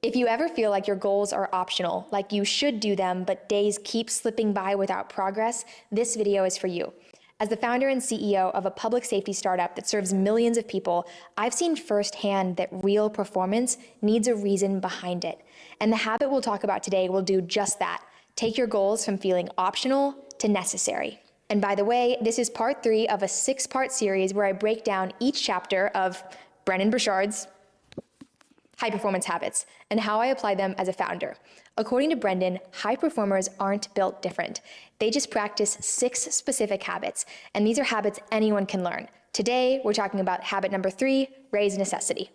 If you ever feel like your goals are optional, like you should do them, but days keep slipping by without progress, this video is for you. As the founder and CEO of a public safety startup that serves millions of people, I've seen firsthand that real performance needs a reason behind it. And the habit we'll talk about today will do just that. Take your goals from feeling optional to necessary. And by the way, this is part 3 of a 6-part series where I break down each chapter of Brendon Burchard's high-performance habits and how I apply them as a founder. According to Brendon, high performers aren't built different. They just practice 6 specific habits, and these are habits anyone can learn. Today, we're talking about habit number 3, raise necessity.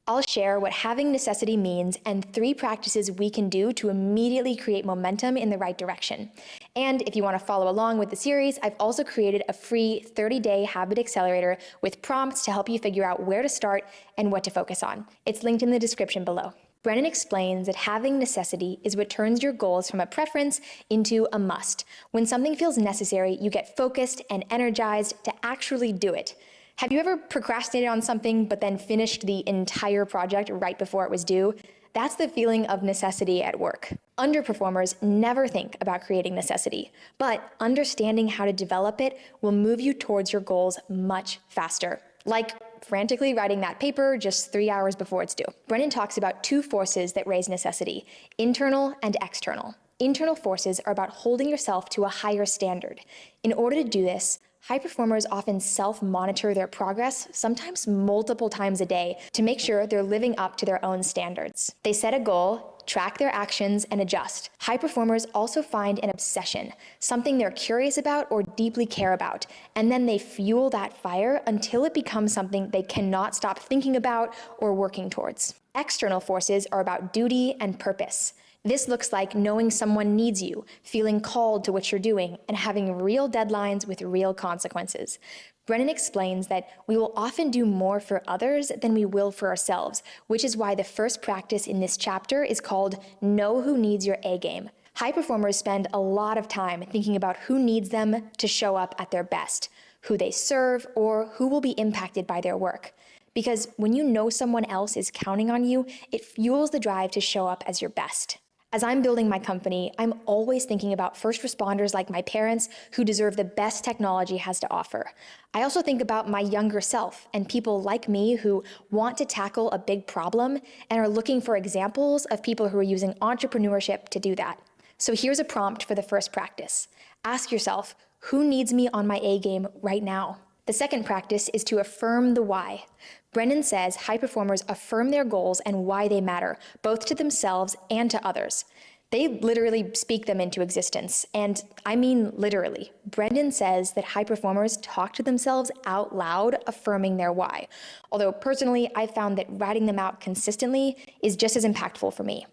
I'll share what having necessity means and 3 practices we can do to immediately create momentum in the right direction. And if you want to follow along with the series, I've also created a free 30-day habit accelerator with prompts to help you figure out where to start and what to focus on. It's linked in the description below. Brendon explains that having necessity is what turns your goals from a preference into a must. When something feels necessary, you get focused and energized to actually do it. Have you ever procrastinated on something but then finished the entire project right before it was due? That's the feeling of necessity at work. Underperformers never think about creating necessity, but understanding how to develop it will move you towards your goals much faster. Like frantically writing that paper just 3 hours before it's due. Brendon talks about 2 forces that raise necessity, internal and external. Internal forces are about holding yourself to a higher standard. In order to do this, high performers often self-monitor their progress, sometimes multiple times a day, to make sure they're living up to their own standards. They set a goal, track their actions, and adjust. High performers also find an obsession, something they're curious about or deeply care about, and then they fuel that fire until it becomes something they cannot stop thinking about or working towards. External forces are about duty and purpose. This looks like knowing someone needs you, feeling called to what you're doing, and having real deadlines with real consequences. Brendon explains that we will often do more for others than we will for ourselves, which is why the first practice in this chapter is called Know Who Needs Your A Game. High performers spend a lot of time thinking about who needs them to show up at their best, who they serve, or who will be impacted by their work. Because when you know someone else is counting on you, it fuels the drive to show up as your best. As I'm building my company, I'm always thinking about first responders like my parents who deserve the best technology has to offer. I also think about my younger self and people like me who want to tackle a big problem and are looking for examples of people who are using entrepreneurship to do that. So here's a prompt for the first practice. Ask yourself, who needs me on my A game right now? The second practice is to affirm the why. Brendon says high performers affirm their goals and why they matter, both to themselves and to others. They literally speak them into existence, and I mean literally. Brendon says that high performers talk to themselves out loud, affirming their why. Although personally, I've found that writing them out consistently is just as impactful for me.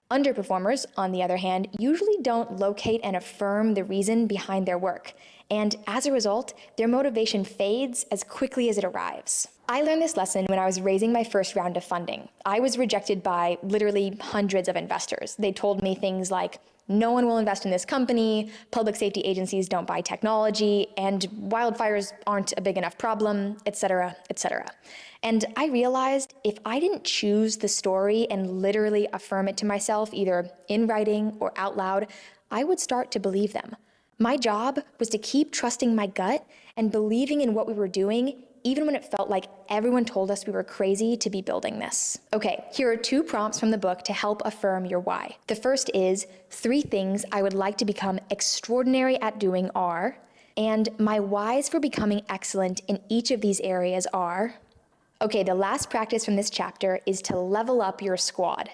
Underperformers, on the other hand, usually don't locate and affirm the reason behind their work. And as a result, their motivation fades as quickly as it arrives. I learned this lesson when I was raising my first round of funding. I was rejected by literally hundreds of investors. They told me things like, no one will invest in this company, public safety agencies don't buy technology, and wildfires aren't a big enough problem, etc., etc. And I realized if I didn't choose the story and literally affirm it to myself, either in writing or out loud, I would start to believe them. My job was to keep trusting my gut and believing in what we were doing, even when it felt like everyone told us we were crazy to be building this. Okay, here are 2 prompts from the book to help affirm your why. The first is 3 things I would like to become extraordinary at doing are, and my whys for becoming excellent in each of these areas are. Okay, the last practice from this chapter is to level up your squad.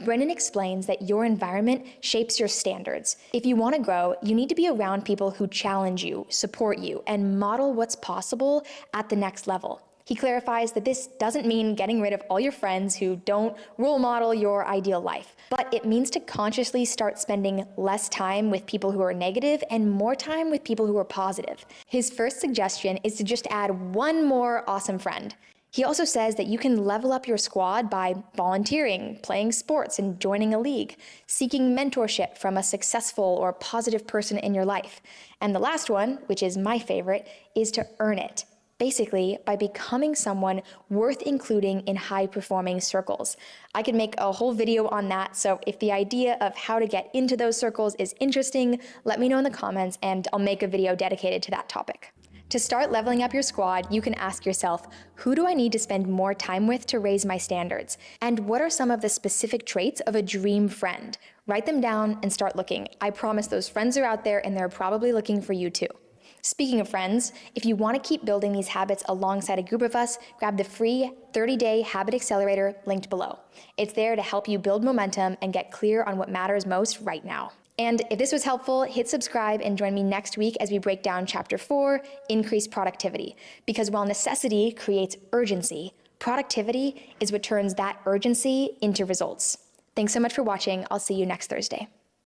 Brendon explains that your environment shapes your standards. If you want to grow, you need to be around people who challenge you, support you, and model what's possible at the next level. He clarifies that this doesn't mean getting rid of all your friends who don't role model your ideal life, but it means to consciously start spending less time with people who are negative and more time with people who are positive. His first suggestion is to just add 1 more awesome friend. He also says that you can level up your squad by volunteering, playing sports, and joining a league, seeking mentorship from a successful or positive person in your life. And the last one, which is my favorite, is to earn it. Basically, by becoming someone worth including in high-performing circles. I could make a whole video on that, so if the idea of how to get into those circles is interesting, let me know in the comments and I'll make a video dedicated to that topic. To start leveling up your squad, you can ask yourself, who do I need to spend more time with to raise my standards? And what are some of the specific traits of a dream friend? Write them down and start looking. I promise those friends are out there and they're probably looking for you too. Speaking of friends, if you want to keep building these habits alongside a group of us, grab the free 30-day habit accelerator linked below. It's there to help you build momentum and get clear on what matters most right now. And if this was helpful, hit subscribe and join me next week as we break down Chapter 4, Increase Productivity. Because while necessity creates urgency, productivity is what turns that urgency into results. Thanks so much for watching. I'll see you next Thursday.